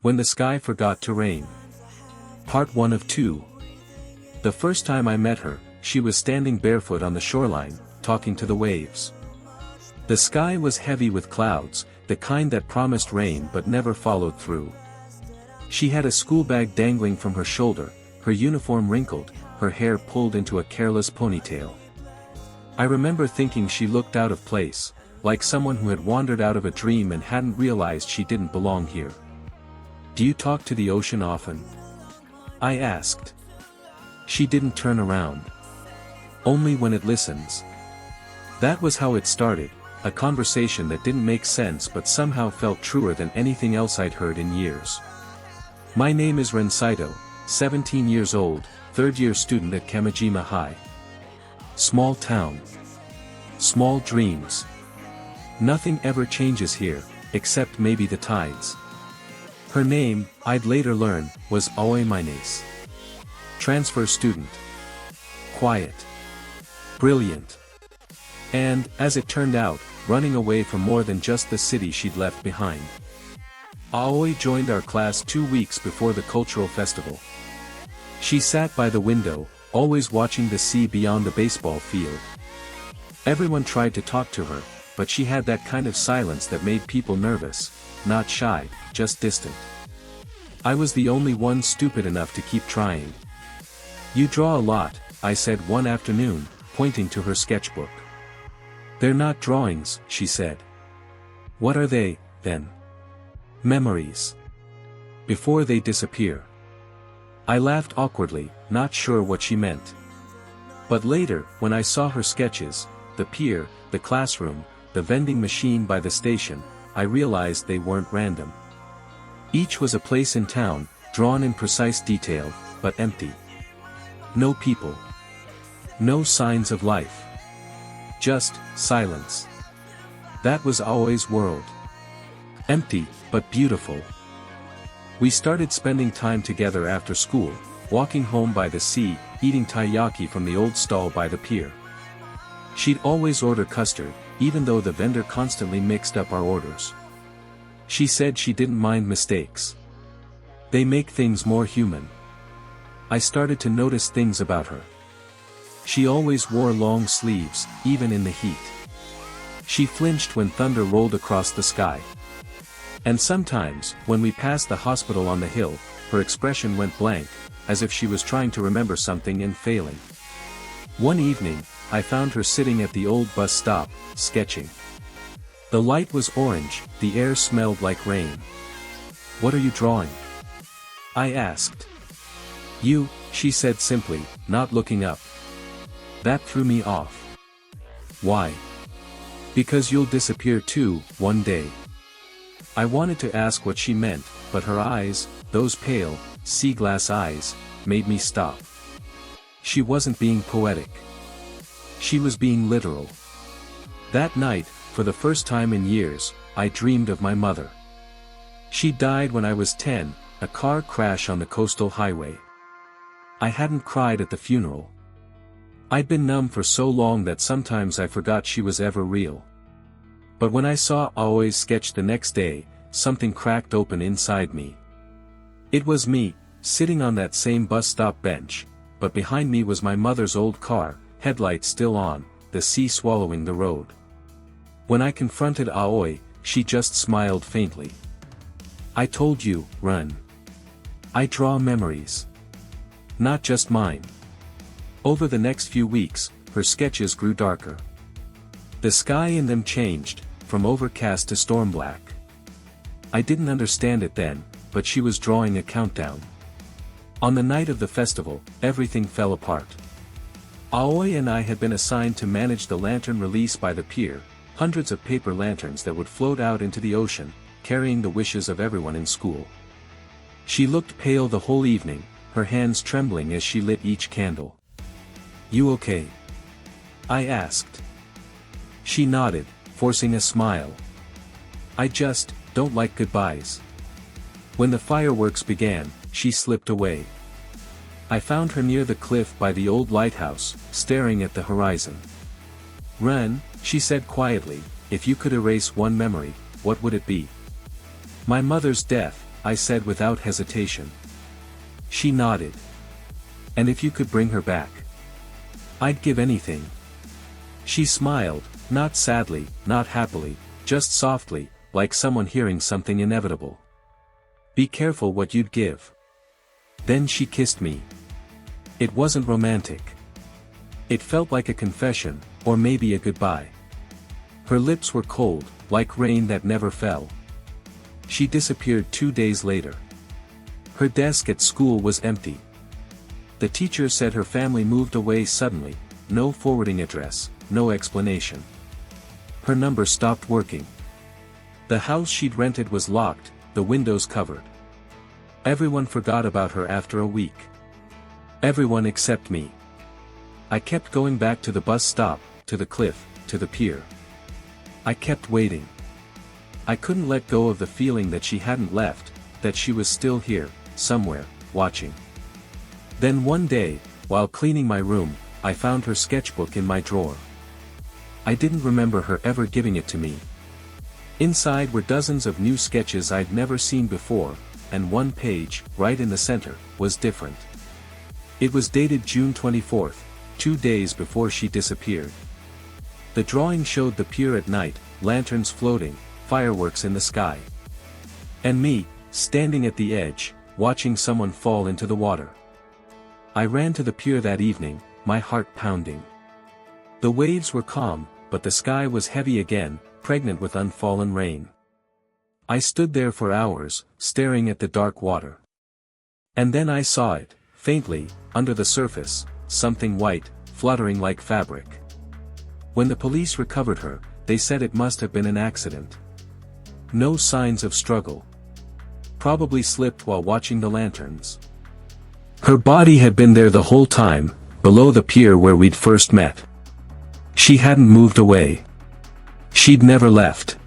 When the Sky Forgot to Rain. Part 1 of 2. The first time I met her, she was standing barefoot on the shoreline, talking to the waves. The sky was heavy with clouds, the kind that promised rain but never followed through. She had a school bag dangling from her shoulder, her uniform wrinkled, her hair pulled into a careless ponytail. I remember thinking she looked out of place, like someone who had wandered out of a dream and hadn't realized she didn't belong here. "Do you talk to the ocean often?" I asked. She didn't turn around. "Only when it listens." That was how it started, a conversation that didn't make sense but somehow felt truer than anything else I'd heard in years. "My name is Ren, 17 years old, third-year student at Kamijima High. Small town. Small dreams. Nothing ever changes here, except maybe the tides." Her name, I'd later learn, was Aoi Minace. Transfer student. Quiet. Brilliant. And, as it turned out, running away from more than just the city she'd left behind. Aoi joined our class 2 weeks before the cultural festival. She sat by the window, always watching the sea beyond the baseball field. Everyone tried to talk to her, but she had that kind of silence that made people nervous, not shy, just distant. I was the only one stupid enough to keep trying. "You draw a lot," I said one afternoon, pointing to her sketchbook. "They're not drawings," she said. "What are they, then?" "Memories. Before they disappear." I laughed awkwardly, not sure what she meant. But later, when I saw her sketches, the pier, the classroom, the vending machine by the station, I realized they weren't random. Each was a place in town, drawn in precise detail, but empty. No people. No signs of life. Just silence. That was Aoi's world. Empty, but beautiful. We started spending time together after school, walking home by the sea, eating taiyaki from the old stall by the pier. She'd always order custard, even though the vendor constantly mixed up our orders. She said she didn't mind mistakes. They make things more human. I started to notice things about her. She always wore long sleeves, even in the heat. She flinched when thunder rolled across the sky. And sometimes, when we passed the hospital on the hill, her expression went blank, as if she was trying to remember something and failing. One evening, I found her sitting at the old bus stop, sketching. The light was orange, the air smelled like rain. "What are you drawing?" I asked. "You," she said simply, not looking up. That threw me off. "Why?" "Because you'll disappear too, one day." I wanted to ask what she meant, but her eyes, those pale, sea glass eyes, made me stop. She wasn't being poetic. She was being literal. That night, for the first time in years, I dreamed of my mother. She died when I was 10, a car crash on the coastal highway. I hadn't cried at the funeral. I'd been numb for so long that sometimes I forgot she was ever real. But when I saw Aoi's sketch the next day, something cracked open inside me. It was me, sitting on that same bus stop bench, but behind me was my mother's old car, headlights still on, the sea swallowing the road. When I confronted Aoi, she just smiled faintly. "I told you, Ren. I draw memories. Not just mine." Over the next few weeks, her sketches grew darker. The sky in them changed, from overcast to storm black. I didn't understand it then, but she was drawing a countdown. On the night of the festival, everything fell apart. Aoi and I had been assigned to manage the lantern release by the pier, hundreds of paper lanterns that would float out into the ocean, carrying the wishes of everyone in school. She looked pale the whole evening, her hands trembling as she lit each candle. "You okay?" I asked. She nodded, forcing a smile. "I just don't like goodbyes." When the fireworks began, she slipped away. I found her near the cliff by the old lighthouse, staring at the horizon. "Ren," she said quietly, "if you could erase one memory, what would it be?" "My mother's death," I said without hesitation. She nodded. And if you could bring her back? I'd give anything. She smiled, not sadly, not happily, just softly, like someone hearing something inevitable. Be careful what you'd give. Then she kissed me. It wasn't romantic. It felt like a confession, or maybe a goodbye. Her lips were cold, like rain that never fell. She disappeared 2 days later. Her desk at school was empty. The teacher said her family moved away suddenly, no forwarding address, no explanation. Her number stopped working. The house she'd rented was locked, the windows covered. Everyone forgot about her after a week. Everyone except me. I kept going back to the bus stop, to the cliff, to the pier. I kept waiting. I couldn't let go of the feeling that she hadn't left, that she was still here, somewhere, watching. Then one day, while cleaning my room, I found her sketchbook in my drawer. I didn't remember her ever giving it to me. Inside were dozens of new sketches I'd never seen before, and one page, right in the center, was different. It was dated June 24th, 2 days before she disappeared. The drawing showed the pier at night, lanterns floating, fireworks in the sky. And me, standing at the edge, watching someone fall into the water. I ran to the pier that evening, my heart pounding. The waves were calm, but the sky was heavy again, pregnant with unfallen rain. I stood there for hours, staring at the dark water. And then I saw it, faintly, under the surface, something white, fluttering like fabric. When the police recovered her, they said it must have been an accident. No signs of struggle. Probably slipped while watching the lanterns. Her body had been there the whole time, below the pier where we'd first met. She hadn't moved away. She'd never left.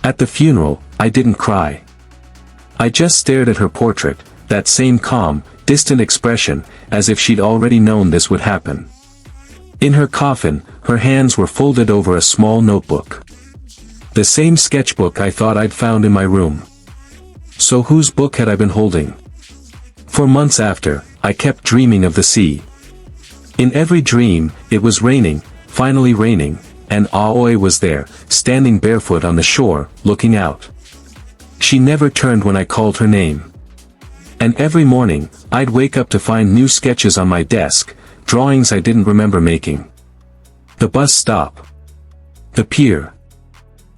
At the funeral, I didn't cry. I just stared at her portrait, that same calm, distant expression, as if she'd already known this would happen. In her coffin, her hands were folded over a small notebook. The same sketchbook I thought I'd found in my room. So whose book had I been holding? For months after, I kept dreaming of the sea. In every dream, it was raining, finally raining, and Aoi was there, standing barefoot on the shore, looking out. She never turned when I called her name. And every morning, I'd wake up to find new sketches on my desk, drawings I didn't remember making. The bus stop. The pier.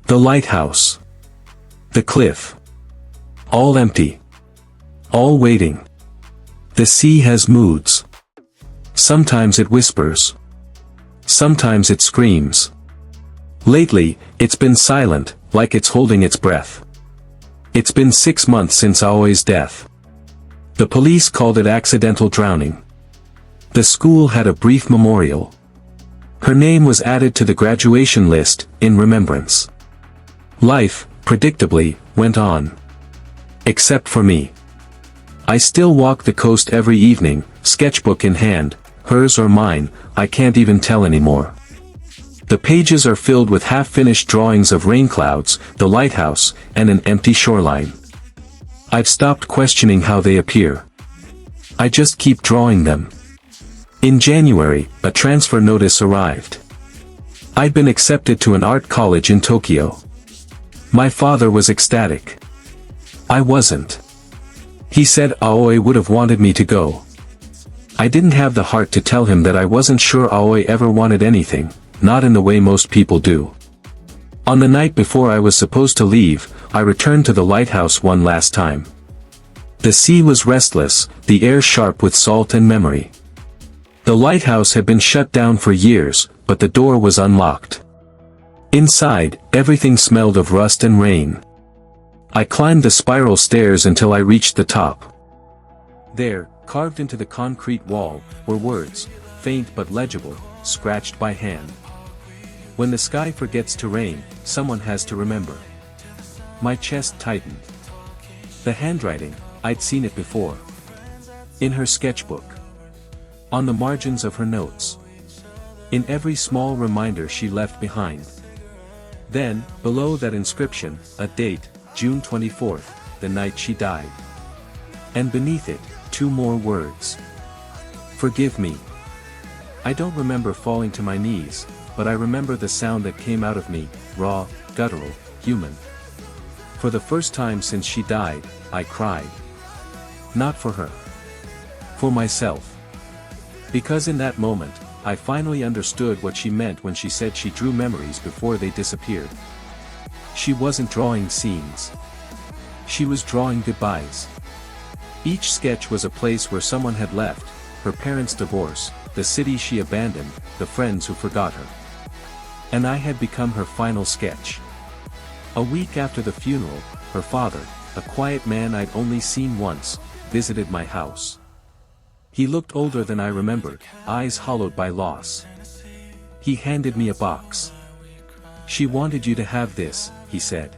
The lighthouse. The cliff. All empty. All waiting. The sea has moods. Sometimes it whispers. Sometimes it screams. Lately, it's been silent, like it's holding its breath. It's been 6 months since Aoi's death. The police called it accidental drowning. The school had a brief memorial. Her name was added to the graduation list, in remembrance. Life, predictably, went on. Except for me. I still walk the coast every evening, sketchbook in hand, hers or mine, I can't even tell anymore. The pages are filled with half-finished drawings of rain clouds, the lighthouse, and an empty shoreline. I've stopped questioning how they appear. I just keep drawing them. In January, a transfer notice arrived. I'd been accepted to an art college in Tokyo. My father was ecstatic. I wasn't. He said Aoi would have wanted me to go. I didn't have the heart to tell him that I wasn't sure Aoi ever wanted anything, not in the way most people do. On the night before I was supposed to leave, I returned to the lighthouse one last time. The sea was restless, the air sharp with salt and memory. The lighthouse had been shut down for years, but the door was unlocked. Inside, everything smelled of rust and rain. I climbed the spiral stairs until I reached the top. There, carved into the concrete wall, were words, faint but legible, scratched by hand. When the sky forgets to rain, someone has to remember. My chest tightened. The handwriting, I'd seen it before. In her sketchbook. On the margins of her notes. In every small reminder she left behind. Then, below that inscription, a date, June 24th, the night she died. And beneath it, 2 more words. Forgive me. I don't remember falling to my knees, but I remember the sound that came out of me, raw, guttural, human. For the first time since she died, I cried. Not for her. For myself. Because in that moment, I finally understood what she meant when she said she drew memories before they disappeared. She wasn't drawing scenes. She was drawing goodbyes. Each sketch was a place where someone had left, her parents' divorce, the city she abandoned, the friends who forgot her. And I had become her final sketch. A week after the funeral, her father, a quiet man I'd only seen once, visited my house. He looked older than I remembered, eyes hollowed by loss. He handed me a box. She wanted you to have this, he said.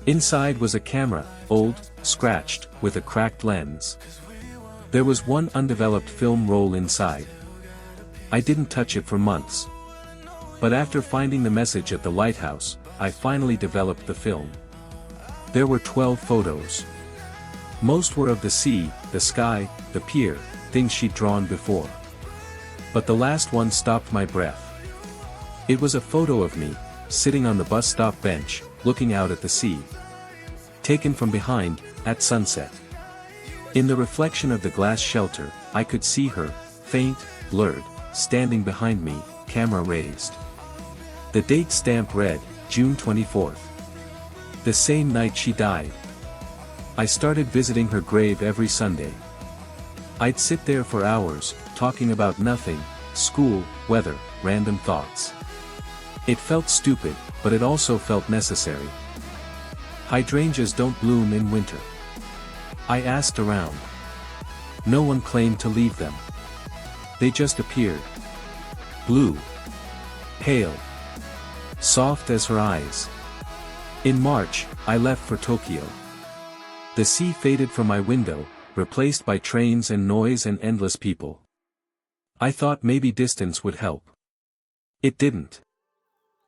Inside was a camera, old, scratched, with a cracked lens. There was one undeveloped film roll inside. I didn't touch it for months. But after finding the message at the lighthouse, I finally developed the film. There were 12 photos. Most were of the sea, the sky, the pier, things she'd drawn before. But the last one stopped my breath. It was a photo of me, sitting on the bus stop bench, looking out at the sea. Taken from behind, at sunset. In the reflection of the glass shelter, I could see her, faint, blurred, standing behind me, camera raised. The date stamp read, June 24th. The same night she died. I started visiting her grave every Sunday. I'd sit there for hours, talking about nothing, school, weather, random thoughts. It felt stupid, but it also felt necessary. Hydrangeas don't bloom in winter. I asked around. No one claimed to leave them. They just appeared. Blue. Pale. Soft as her eyes. In March, I left for Tokyo. The sea faded from my window, replaced by trains and noise and endless people. I thought maybe distance would help. It didn't.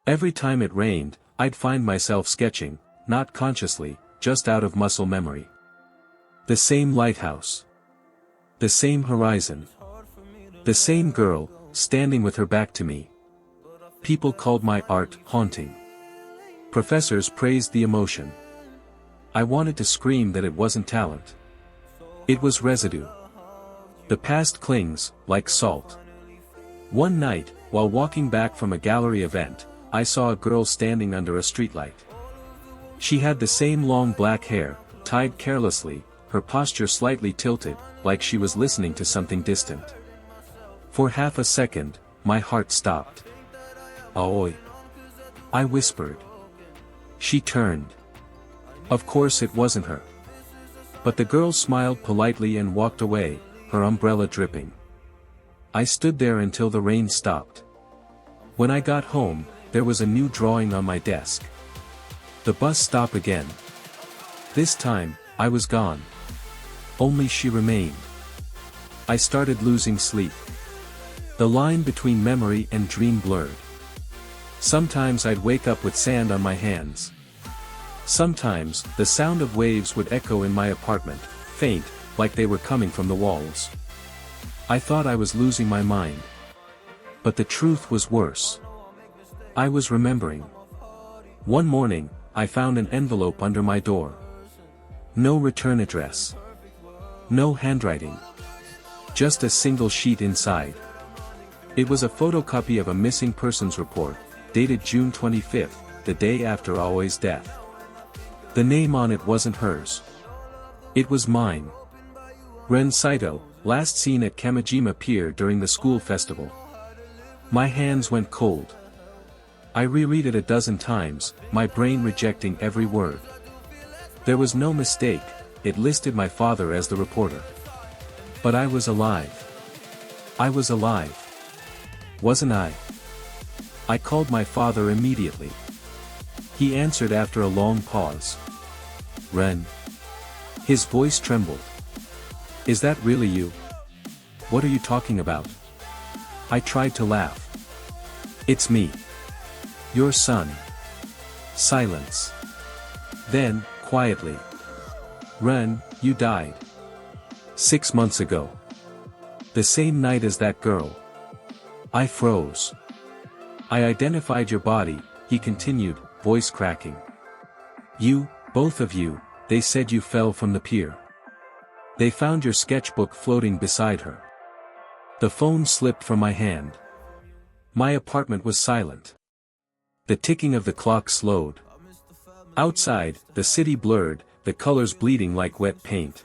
Every time it rained, I'd find myself sketching, not consciously, just out of muscle memory. The same lighthouse. The same horizon. The same girl, standing with her back to me. People called my art haunting. Professors praised the emotion. I wanted to scream that it wasn't talent. It was residue. The past clings, like salt. One night, while walking back from a gallery event, I saw a girl standing under a streetlight. She had the same long black hair, tied carelessly, her posture slightly tilted, like she was listening to something distant. For half a second, my heart stopped. Aoi. I whispered. She turned. Of course it wasn't her. But the girl smiled politely and walked away, her umbrella dripping. I stood there until the rain stopped. When I got home, there was a new drawing on my desk. The bus stop again. This time, I was gone. Only she remained. I started losing sleep. The line between memory and dream blurred. Sometimes I'd wake up with sand on my hands. Sometimes, the sound of waves would echo in my apartment, faint, like they were coming from the walls. I thought I was losing my mind. But the truth was worse. I was remembering. One morning, I found an envelope under my door. No return address. No handwriting. Just a single sheet inside. It was a photocopy of a missing persons report, dated June 25th, the day after Aoi's death. The name on it wasn't hers. It was mine. Ren Saito, last seen at Kamijima Pier during the school festival. My hands went cold. I reread it a dozen times, my brain rejecting every word. There was no mistake, it listed my father as the reporter. But I was alive. I was alive. Wasn't I? I called my father immediately. He answered after a long pause. Ren. His voice trembled. Is that really you? What are you talking about? I tried to laugh. It's me. Your son. Silence. Then, quietly. Ren, you died. 6 months ago. The same night as that girl. I froze. I identified your body, he continued, voice cracking. You, both of you, they said you fell from the pier. They found your sketchbook floating beside her. The phone slipped from my hand. My apartment was silent. The ticking of the clock slowed. Outside, the city blurred, the colors bleeding like wet paint.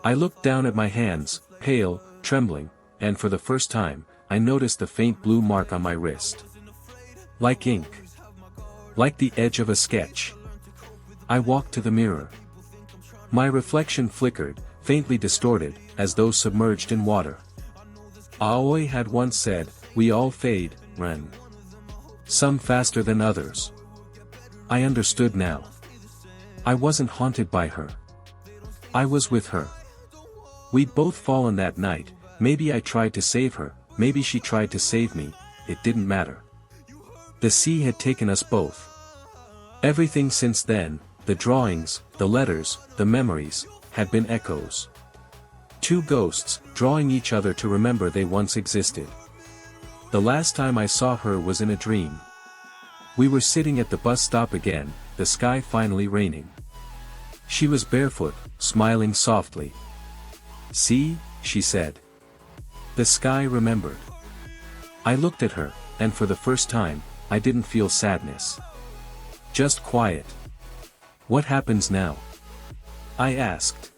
I looked down at my hands, pale, trembling, and for the first time, I noticed the faint blue mark on my wrist. Like ink. Like the edge of a sketch. I walked to the mirror. My reflection flickered, faintly distorted, as though submerged in water. Aoi had once said, "We all fade, Ren. Some faster than others." I understood now. I wasn't haunted by her. I was with her. We'd both fallen that night, maybe I tried to save her, maybe she tried to save me, it didn't matter. The sea had taken us both. Everything since then, the drawings, the letters, the memories, had been echoes. Two ghosts, drawing each other to remember they once existed. The last time I saw her was in a dream. We were sitting at the bus stop again, the sky finally raining. She was barefoot, smiling softly. "See," she said. The sky remembered. I looked at her, and for the first time, I didn't feel sadness. Just quiet. "What happens now?" I asked.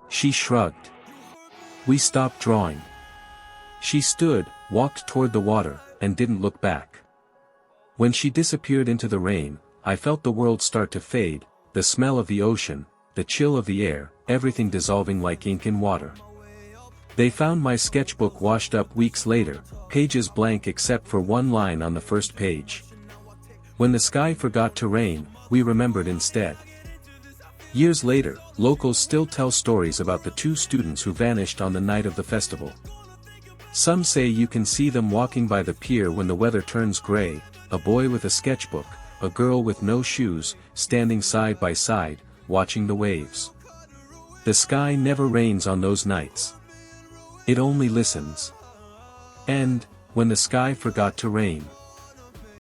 She shrugged. We stopped drawing. She stood, walked toward the water, and didn't look back. When she disappeared into the rain, I felt the world start to fade, the smell of the ocean, the chill of the air, everything dissolving like ink in water. They found my sketchbook washed up weeks later, pages blank except for one line on the first page. When the sky forgot to rain, we remembered instead. Years later, locals still tell stories about the two students who vanished on the night of the festival. Some say you can see them walking by the pier when the weather turns gray, a boy with a sketchbook, a girl with no shoes, standing side by side, watching the waves. The sky never rains on those nights. It only listens. And, when the sky forgot to rain,